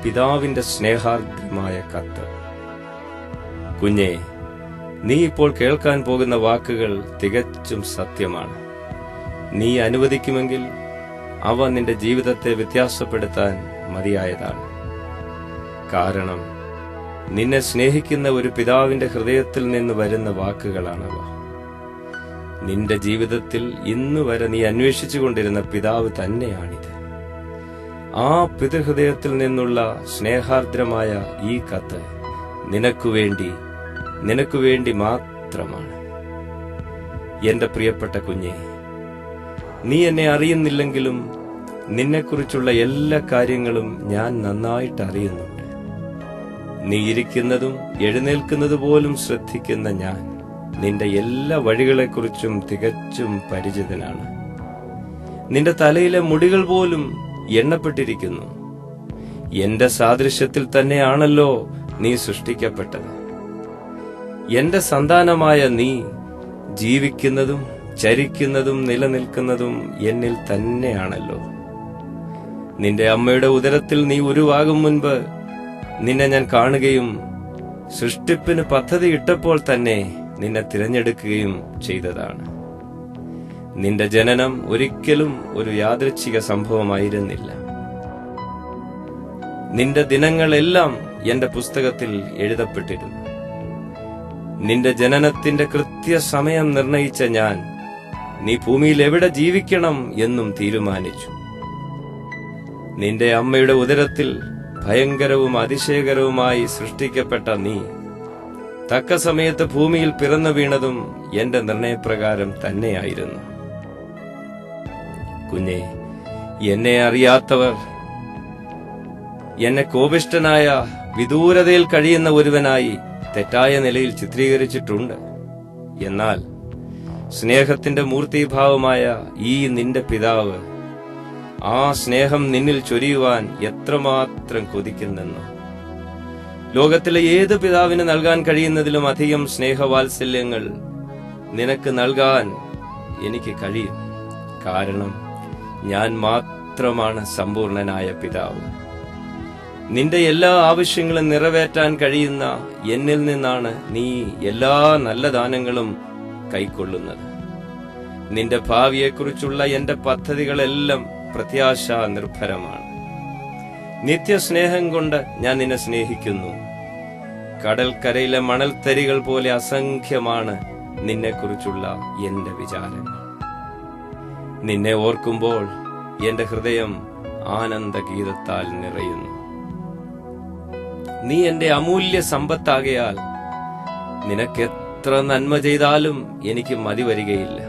പിതാവിന്റെ സ്നേഹാർദ്രമായ കത്ത്. കുഞ്ഞേ, നീ ഇപ്പോൾ കേൾക്കാൻ പോകുന്ന വാക്കുകൾ തികച്ചും സത്യമാണ്. നീ അനുവദിക്കുമെങ്കിൽ അവ നിന്റെ ജീവിതത്തെ വ്യത്യാസപ്പെടുത്താൻ മതിയായതാണ്. കാരണം നിന്നെ സ്നേഹിക്കുന്ന ഒരു പിതാവിന്റെ ഹൃദയത്തിൽ നിന്ന് വരുന്ന വാക്കുകളാണവ. നിന്റെ ജീവിതത്തിൽ ഇന്നുവരെ നീ അന്വേഷിച്ചുകൊണ്ടിരുന്ന പിതാവ് തന്നെയാണിത്. ആ പിതൃഹൃദയത്തിൽ നിന്നുള്ള സ്നേഹാർദ്രമായ ഈ കത്ത് നിനക്കു വേണ്ടി മാത്രമാണ്. എന്റെ പ്രിയപ്പെട്ട കുഞ്ഞെ, നീ എന്നെ അറിയുന്നില്ലെങ്കിലും നിന്നെക്കുറിച്ചുള്ള എല്ലാ കാര്യങ്ങളും ഞാൻ നന്നായിട്ട് അറിയുന്നുണ്ട്. നീ ഇരിക്കുന്നതും എഴുന്നേൽക്കുന്നത് പോലും ശ്രദ്ധിക്കുന്ന ഞാൻ നിന്റെ എല്ലാ വഴികളെക്കുറിച്ചും തികച്ചും പരിചിതനാണ്. നിന്റെ തലയിലെ മുടികൾ പോലും എണ്ണപ്പെട്ടിരിക്കുന്നു. എന്റെ സാദൃശ്യത്തിൽ തന്നെയാണല്ലോ നീ സൃഷ്ടിക്കപ്പെട്ടത്. എന്റെ സന്താനമായ നീ ജീവിക്കുന്നതും ചരിക്കുന്നതും നിലനിൽക്കുന്നതും എന്നിൽ തന്നെയാണല്ലോ. നിന്റെ അമ്മയുടെ ഉദരത്തിൽ നീ ഉരുവാകും മുൻപ് നിന്നെ ഞാൻ കാണുകയും സൃഷ്ടിപ്പിന് പദ്ധതി ഇട്ടപ്പോൾ തന്നെ നിന്നെ തിരഞ്ഞെടുക്കുകയും ചെയ്തതാണ്. നിന്റെ ജനനം ഒരിക്കലും ഒരു യാദൃച്ഛിക സംഭവമായിരുന്നില്ല. നിന്റെ ദിനങ്ങളെല്ലാം എന്റെ പുസ്തകത്തിൽ എഴുതപ്പെട്ടിരുന്നു. നിന്റെ ജനനത്തിന്റെ കൃത്യസമയം നിർണയിച്ച ഞാൻ നീ ഭൂമിയിൽ എവിടെ ജീവിക്കണം എന്നും തീരുമാനിച്ചു. നിന്റെ അമ്മയുടെ ഉദരത്തിൽ ഭയങ്കരവും അതിശയകരവുമായി സൃഷ്ടിക്കപ്പെട്ട നീ തക്ക സമയത്ത് ഭൂമിയിൽ പിറന്നു വീണതും എന്റെ നിർണയപ്രകാരം തന്നെയായിരുന്നു. കുഞ്ഞെ, എന്നെ അറിയാത്തവർ എന്നെ കോപിഷ്ഠനായ വിദൂരതയിൽ കഴിയുന്ന ഒരുവനായി തെറ്റായ നിലയിൽ ചിത്രീകരിച്ചിട്ടുണ്ട്. എന്നാൽ സ്നേഹത്തിന്റെ മൂർത്തീഭാവമായ ഈ നിന്റെ പിതാവ് ആ സ്നേഹം നിന്നിൽ ചൊരിയുവാൻ എത്രമാത്രം കൊതിക്കുന്നെന്നോ. ലോകത്തിലെ ഏത് പിതാവിന് നൽകാൻ കഴിയുന്നതിലും അധികം സ്നേഹവാത്സല്യങ്ങൾ നിനക്ക് നൽകാൻ എനിക്ക് കഴിയും. കാരണം ഞാൻ മാത്രമാണ് സമ്പൂർണനായ പിതാവ്. നിന്റെ എല്ലാ ആവശ്യങ്ങളും നിറവേറ്റാൻ കഴിയുന്ന എന്നിൽ നിന്നാണ് നീ എല്ലാ നല്ല ദാനങ്ങളും കൈക്കൊള്ളുന്നത്. നിന്റെ ഭാവിയെക്കുറിച്ചുള്ള എന്റെ പദ്ധതികളെല്ലാം പ്രത്യാശ നിർഭരമാണ്. നിത്യസ്നേഹം കൊണ്ട് ഞാൻ നിന്നെ സ്നേഹിക്കുന്നു. കടൽക്കരയിലെ മണൽത്തരികൾ പോലെ അസംഖ്യമാണ് നിന്നെക്കുറിച്ചുള്ള എന്റെ വിചാരങ്ങൾ. നിന്നെ ഓർക്കുമ്പോൾ എന്റെ ഹൃദയം ആനന്ദഗീതത്താൽ നിറയുന്നു. നീ എന്റെ അമൂല്യ സമ്പത്താകയാൽ നിനക്ക് എത്ര നന്മ ചെയ്താലും എനിക്ക് മതി വരികയില്ല.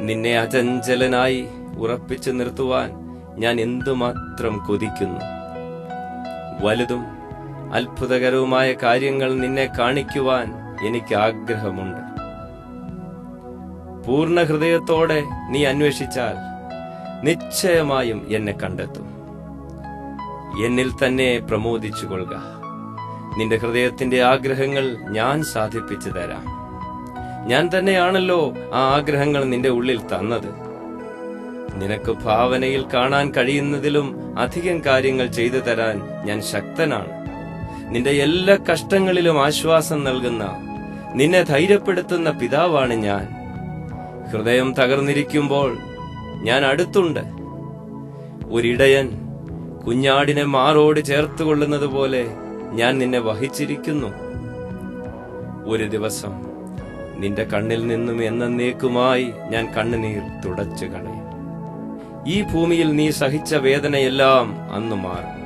നിന്നെ അചഞ്ചലനായി ഉറപ്പിച്ചു നിർത്തുവാൻ ഞാൻ എന്തുമാത്രം കൊതിക്കുന്നു. വലുതും അത്ഭുതകരവുമായ കാര്യങ്ങൾ നിന്നെ കാണിക്കുവാൻ എനിക്ക് ആഗ്രഹമുണ്ട്. പൂർണ്ണ ഹൃദയത്തോടെ നീ അന്വേഷിച്ചാൽ നിശ്ചയമായും എന്നെ കണ്ടെത്തും. എന്നിൽ തന്നെ പ്രമോദിച്ചു കൊള്ളുക. നിന്റെ ഹൃദയത്തിന്റെ ആഗ്രഹങ്ങൾ ഞാൻ സാധിപ്പിച്ചു തരാം. ഞാൻ തന്നെയാണല്ലോ ആ ആഗ്രഹങ്ങൾ നിന്റെ ഉള്ളിൽ തന്നത്. നിനക്ക് ഭാവനയിൽ കാണാൻ കഴിയുന്നതിലും അധികം കാര്യങ്ങൾ ചെയ്തു തരാൻ ഞാൻ ശക്തനാണ്. നിന്റെ എല്ലാ കഷ്ടങ്ങളിലും ആശ്വാസം നൽകുന്ന, നിന്നെ ധൈര്യപ്പെടുത്തുന്ന പിതാവാണ് ഞാൻ. ഹൃദയം തകർന്നിരിക്കുമ്പോൾ ഞാൻ അടുത്തുണ്ട്. ഒരിടയൻ കുഞ്ഞാടിനെ മാറോട് ചേർത്തുകൊള്ളുന്നത് പോലെ ഞാൻ നിന്നെ വഹിച്ചിരിക്കുന്നു. ഒരു ദിവസം നിന്റെ കണ്ണിൽ നിന്നും എന്നേക്കുമായി ഞാൻ കണ്ണുനീർ തുടച്ചു കളയും. ഈ ഭൂമിയിൽ നീ സഹിച്ച വേദനയെല്ലാം അന്ന് മാറും.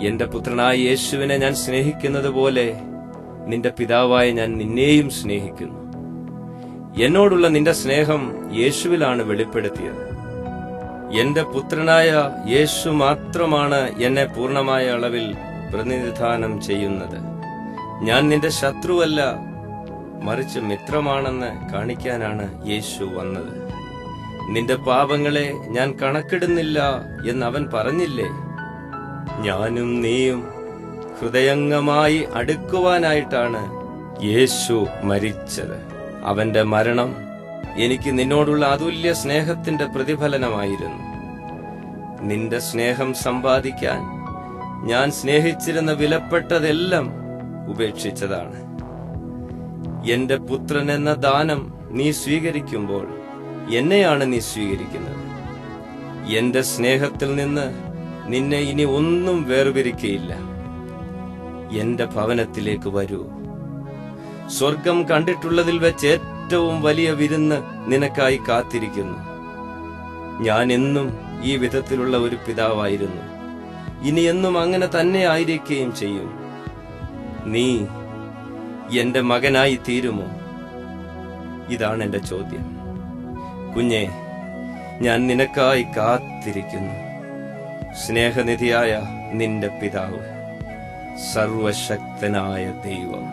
എന്റെ പുത്രനായ യേശുവിനെ ഞാൻ സ്നേഹിക്കുന്നത് പോലെ നിന്റെ പിതാവായ ഞാൻ നിന്നെയും സ്നേഹിക്കുന്നു. എന്നോടുള്ള നിന്റെ സ്നേഹം യേശുവിലാണ് വെളിപ്പെടുത്തിയത്. എന്റെ പുത്രനായ യേശു മാത്രമാണ് എന്നെ പൂർണ്ണമായ അളവിൽ പ്രതിനിധാനം ചെയ്യുന്നത്. ഞാൻ നിന്റെ ശത്രുവല്ല, മറിച്ച് മിത്രമാണെന്ന് കാണിക്കാനാണ് യേശു വന്നത്. നിന്റെ പാപങ്ങളെ ഞാൻ കണക്കിടുന്നില്ല എന്ന് അവൻ പറഞ്ഞില്ലേ? ഞാനും നീയും ഹൃദയംഗമായി അടുക്കുവാനായിട്ടാണ് യേശു മരിച്ചത്. അവന്റെ മരണം എനിക്ക് നിന്നോടുള്ള അതുല്യ സ്നേഹത്തിന്റെ പ്രതിഫലനമായിരുന്നു. നിന്റെ സ്നേഹം സമ്പാദിക്കാൻ ഞാൻ സ്നേഹിച്ചിരുന്ന വിലപ്പെട്ടതെല്ലാം ഉപേക്ഷിച്ചതാണ്. എന്റെ പുത്രൻ എന്ന ദാനം നീ സ്വീകരിക്കുമ്പോൾ എന്നെയാണ് നീ സ്വീകരിക്കുന്നത്. എന്റെ സ്നേഹത്തിൽ നിന്ന് നിന്നെ ഇനി ഒന്നും വേർപിരിക്കയില്ല. എന്റെ ഭവനത്തിലേക്ക് വരൂ. സ്വർഗം കണ്ടിട്ടുള്ളതിൽ വെച്ച് ഏറ്റവും വലിയ വിരുന്ന് നിനക്കായി കാത്തിരിക്കുന്നു. ഞാൻ എന്നും ഈ വിധത്തിലുള്ള ഒരു പിതാവായിരുന്നു, ഇനി എന്നും അങ്ങനെ തന്നെ ആയിരിക്കുകയും ചെയ്യും. നീ എന്റെ മകനായി തീരുമോ? ഇതാണ് എന്റെ ചോദ്യം. കുഞ്ഞെ, ഞാൻ നിനക്കായി കാത്തിരിക്കുന്നു. സ്നേഹനിധിയായ നിന്റെ പിതാവ്, സർവശക്തനായ ദൈവം.